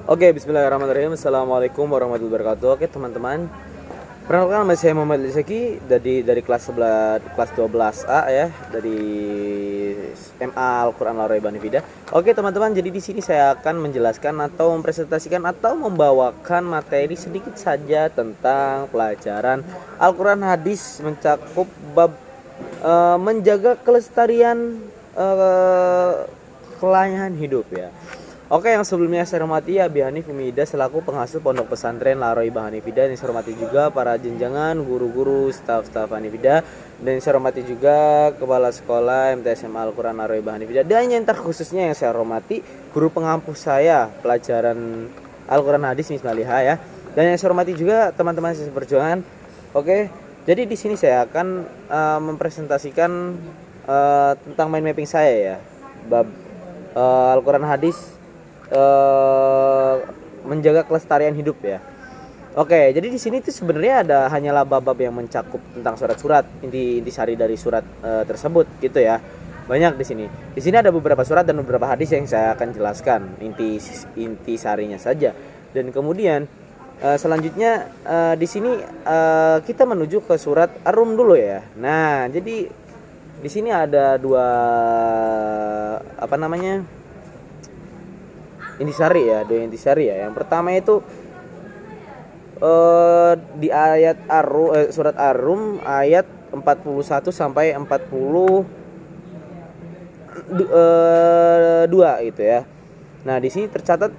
Oke, bismillahirrahmanirrahim. Assalamualaikum warahmatullahi wabarakatuh. Oke, teman-teman. Perkenalkan, nama saya Muhammad Lisaki dari kelas 11, kelas 12A ya, dari MA Al-Qur'an Al-Raibani Fida. Oke, teman-teman, jadi di sini saya akan menjelaskan atau mempresentasikan atau membawakan materi sedikit saja tentang pelajaran Al-Qur'an hadis mencakup bab menjaga kelestarian kelainan hidup ya. Oke, yang sebelumnya saya hormati Abi Hanif Umida selaku pengasuh Pondok Pesantren Al-Raibani Hanifida, dan saya hormati juga para jenjangan, guru-guru, staf-staf Hanifida, dan saya hormati juga Kepala Sekolah MTSMA Al-Qur'an Al-Raibani Hanifida, dan yang terkhususnya yang saya hormati guru pengampu saya pelajaran Al-Qur'an Hadis Mismaliha ya. Dan yang saya hormati juga teman-teman sisi perjuangan. Oke, jadi di sini saya akan mempresentasikan tentang mind mapping saya ya. Bab Al-Qur'an Hadis menjaga kelestarian hidup ya. Oke, jadi di sini tuh sebenarnya hanyalah bab-bab yang mencakup tentang surat-surat, inti-sari dari surat tersebut gitu ya. Banyak di sini. Di sini ada beberapa surat dan beberapa hadis yang saya akan jelaskan inti sarinya saja. Dan kemudian selanjutnya di sini kita menuju ke surat Ar-Rum dulu ya. Nah, jadi di sini ada dua intisari ya. Yang pertama itu di ayat surat Ar-Rum ayat 41 sampai 42 gitu ya. Nah, di sini tercatat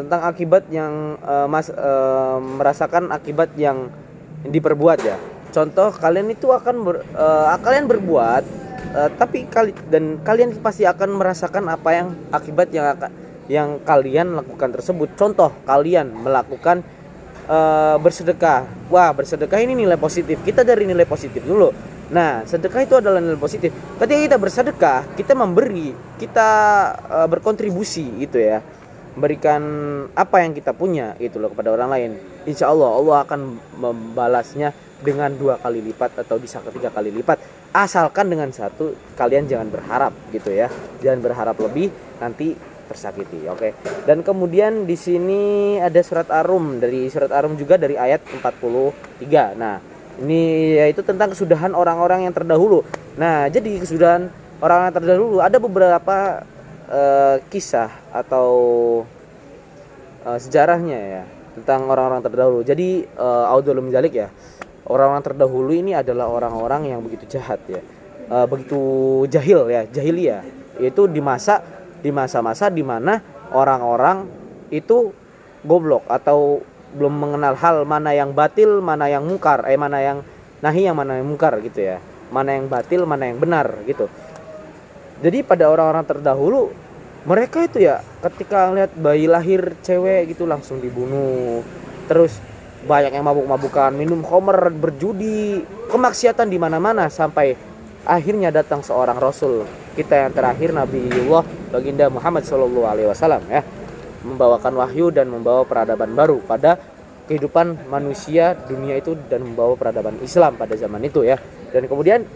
tentang akibat yang merasakan akibat yang diperbuat ya. Contoh, kalian itu akan kalian berbuat tapi kalian pasti akan merasakan apa yang akibat yang kalian lakukan tersebut. Contoh, kalian melakukan bersedekah. Wah, bersedekah ini nilai positif. Kita dari nilai positif dulu. Nah, sedekah itu adalah nilai positif. Ketika kita bersedekah, kita memberi, kita berkontribusi gitu ya. Memberikan apa yang kita punya gitu loh kepada orang lain. Insya Allah akan membalasnya dengan 2 kali lipat atau bisa 3 kali lipat. Asalkan dengan satu, kalian jangan berharap gitu ya. Jangan berharap lebih, nanti tersakiti. Oke. Dan kemudian di sini ada surat Ar-Rum, dari surat Ar-Rum juga dari ayat 43. Nah, ini yaitu tentang kesudahan orang-orang yang terdahulu. Nah, jadi kesudahan orang yang terdahulu ada beberapa kisah atau sejarahnya ya tentang orang-orang terdahulu. Jadi audzubillahi min dzalik ya. Orang-orang terdahulu ini adalah orang-orang yang begitu jahat ya. Begitu jahiliyah. Yaitu di masa-masa di mana orang-orang itu goblok atau belum mengenal hal mana yang batil, mana yang mungkar, mana yang nahi, yang mana yang mungkar gitu ya. Mana yang batil, mana yang benar gitu. Jadi pada orang-orang terdahulu, mereka itu ya ketika lihat bayi lahir cewek gitu langsung dibunuh. Terus banyak yang mabuk-mabukan, minum khamr, berjudi, kemaksiatan di mana-mana, sampai akhirnya datang seorang rasul kita yang terakhir, Nabiullah Baginda Muhammad SAW ya, membawakan wahyu dan membawa peradaban baru pada kehidupan manusia dunia itu, dan membawa peradaban Islam pada zaman itu ya. Dan kemudian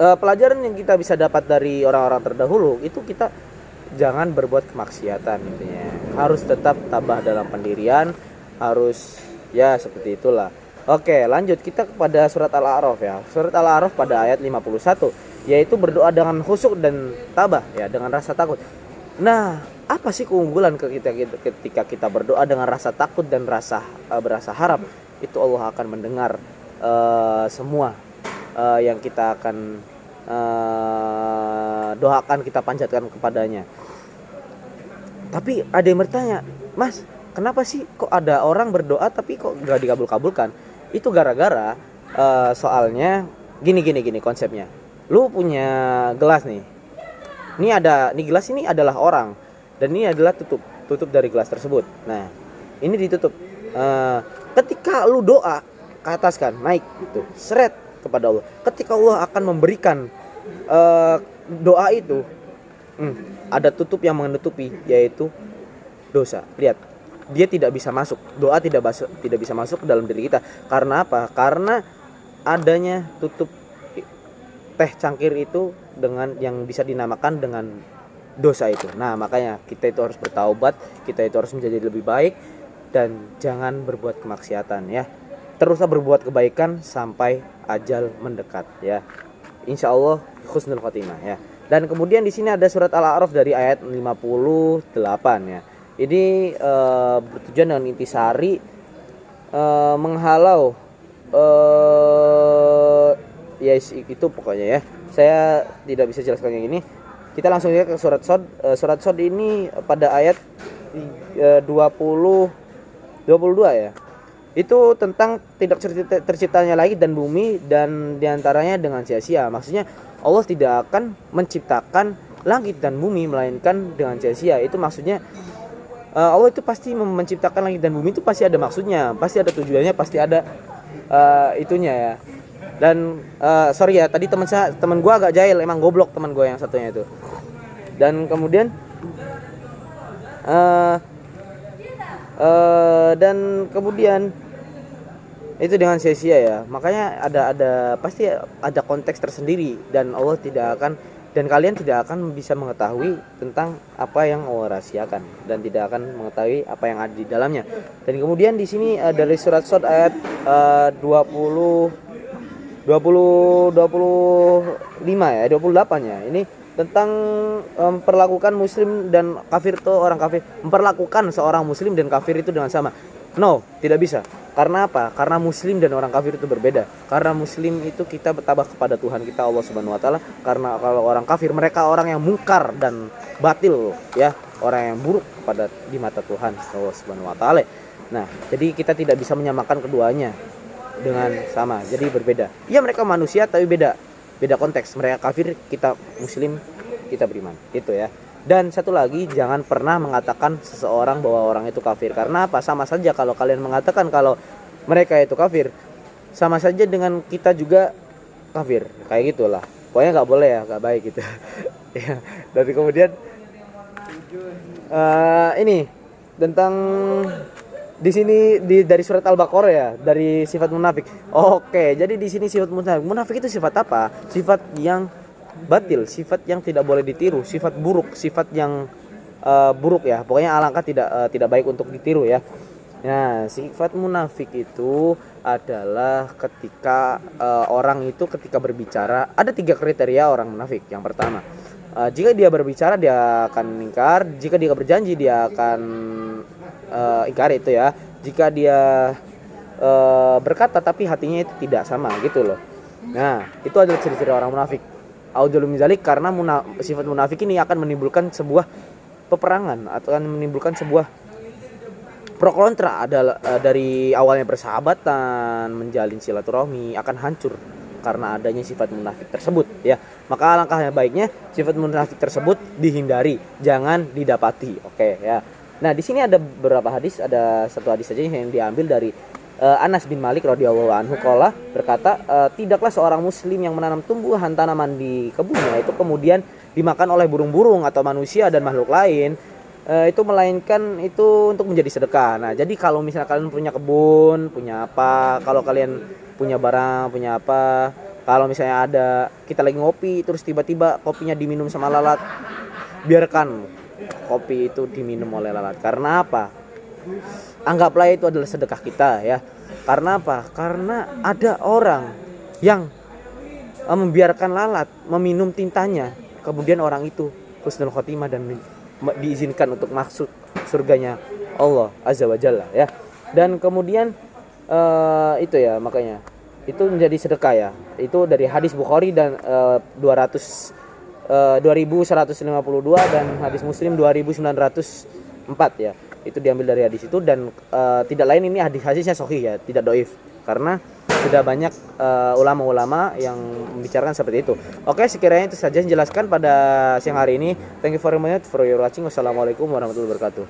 pelajaran yang kita bisa dapat dari orang-orang terdahulu itu, kita jangan berbuat kemaksiatan intinya. Harus tetap tabah dalam pendirian, harus ya seperti itulah. Oke, lanjut kita kepada surat Al-A'raf ya. Surat Al-A'raf pada ayat 51, yaitu berdoa dengan khusyuk dan tabah ya, dengan rasa takut. Nah, apa sih keunggulan ketika kita berdoa dengan rasa takut dan berasa harap? Itu Allah akan mendengar semua yang kita akan doakan, kita panjatkan kepadanya. Tapi ada yang bertanya, Mas, kenapa sih kok ada orang berdoa tapi kok gak dikabul-kabulkan? Itu gara-gara soalnya gini konsepnya. Lu punya gelas nih. Nih gelas ini adalah orang, dan ini adalah tutup dari gelas tersebut. Nah, ini ditutup. Ketika lu doa ke atas kan, naik gitu, seret kepada Allah. Ketika Allah akan memberikan doa itu, ada tutup yang menutupi, yaitu dosa. Lihat, dia tidak bisa masuk. Doa tidak bisa masuk ke dalam diri kita. Karena apa? Karena adanya tutup teh cangkir itu dengan yang bisa dinamakan dengan dosa itu. Nah, makanya kita itu harus bertaubat, kita itu harus menjadi lebih baik dan jangan berbuat kemaksiatan ya. Teruslah berbuat kebaikan sampai ajal mendekat ya. Insya Allah husnul khotimah ya. Dan kemudian di sini ada surat Al-A'raf dari ayat 58 ya. Ini bertujuan dengan intisari menghalau ya itu pokoknya ya. Saya tidak bisa jelaskan yang ini. Kita langsung aja ke surat Shad. Surat Shad ini pada ayat 22 ya. Itu tentang tidak terciptanya langit dan bumi dan diantaranya dengan sia-sia. Maksudnya Allah tidak akan menciptakan langit dan bumi melainkan dengan sia-sia. Itu maksudnya Allah itu pasti menciptakan langit dan bumi itu pasti ada maksudnya, pasti ada tujuannya, pasti ada itunya ya. Dan sorry ya, tadi teman gue agak jahil, emang goblok teman gue yang satunya itu. Dan kemudian itu dengan sia-sia ya. Makanya ada pasti ada konteks tersendiri dan Allah tidak akan, dan kalian tidak akan bisa mengetahui tentang apa yang Allah rahasiakan dan tidak akan mengetahui apa yang ada di dalamnya. Dan kemudian di sini dari surat Shad ayat 25 ya, 28 ya. Ini tentang memperlakukan muslim dan kafir itu orang kafir, memperlakukan seorang muslim dan kafir itu dengan sama. No, tidak bisa. Karena apa? Karena muslim dan orang kafir itu berbeda. Karena muslim itu kita bertabah kepada Tuhan kita Allah Subhanahu wa taala. Karena kalau orang kafir mereka orang yang mungkar dan batil ya, orang yang buruk pada di mata Tuhan Allah Subhanahu wa taala. Nah, jadi kita tidak bisa menyamakan keduanya dengan sama. Jadi berbeda. Ya mereka manusia tapi beda konteks. Mereka kafir, kita muslim, kita beriman. Itu ya. Dan satu lagi, jangan pernah mengatakan seseorang bahwa orang itu kafir. Karena apa? Sama saja kalau kalian mengatakan kalau mereka itu kafir, sama saja dengan kita juga kafir. Kayak gitulah. Pokoknya nggak boleh ya, nggak baik gitu. Ya. Dan kemudian ini tentang di sini dari surat Al-Baqarah ya, dari sifat munafik. Oke, jadi di sini sifat munafik. Munafik itu sifat apa? Sifat yang batil, sifat yang tidak boleh ditiru, sifat buruk, sifat yang buruk ya. Pokoknya alangkah tidak baik untuk ditiru ya. Nah, sifat munafik itu adalah ketika orang itu ketika berbicara, ada 3 kriteria orang munafik. Yang pertama, jika dia berbicara dia akan ingkar, jika dia berjanji dia akan ingkar itu ya. Jika dia berkata tapi hatinya itu tidak sama gitu loh. Nah, itu adalah ciri-ciri orang munafik. Audzubillahi min dzalik, karena sifat munafik ini akan menimbulkan sebuah peperangan atau akan menimbulkan sebuah pro kontra. Dari awalnya persahabatan, menjalin silaturahmi akan hancur karena adanya sifat munafik tersebut ya. Maka alangkah baiknya sifat munafik tersebut dihindari, jangan didapati. Oke ya. Nah, di sini ada beberapa hadis, ada satu hadis saja yang diambil dari Anas bin Malik radhiyallahu anhu qala berkata, tidaklah seorang muslim yang menanam tumbuhan tanaman di kebunnya itu kemudian dimakan oleh burung-burung atau manusia dan makhluk lain, itu melainkan itu untuk menjadi sedekah. Nah, jadi kalau misalnya kalian punya kebun, punya apa, kalau kalian punya barang, punya apa, kalau misalnya ada kita lagi ngopi terus tiba-tiba kopinya diminum sama lalat, biarkan kopi itu diminum oleh lalat. Karena apa? Anggaplah itu adalah sedekah kita ya. Karena apa? Karena ada orang yang membiarkan lalat meminum tintanya, kemudian orang itu husnul khotimah dan diizinkan untuk masuk surganya Allah Azza wa Jalla ya. Dan kemudian itu ya, makanya itu menjadi sedekah ya. Itu dari hadis Bukhari dan 2152 dan hadis Muslim 2904 ya. Itu diambil dari hadis itu dan tidak lain, ini hadisnya sahih ya, tidak dhaif, karena sudah banyak ulama-ulama yang membicarakan seperti itu. Oke, sekiranya itu saja yang dijelaskan pada siang hari ini. Thank you very much for your watching. Wassalamualaikum warahmatullahi wabarakatuh.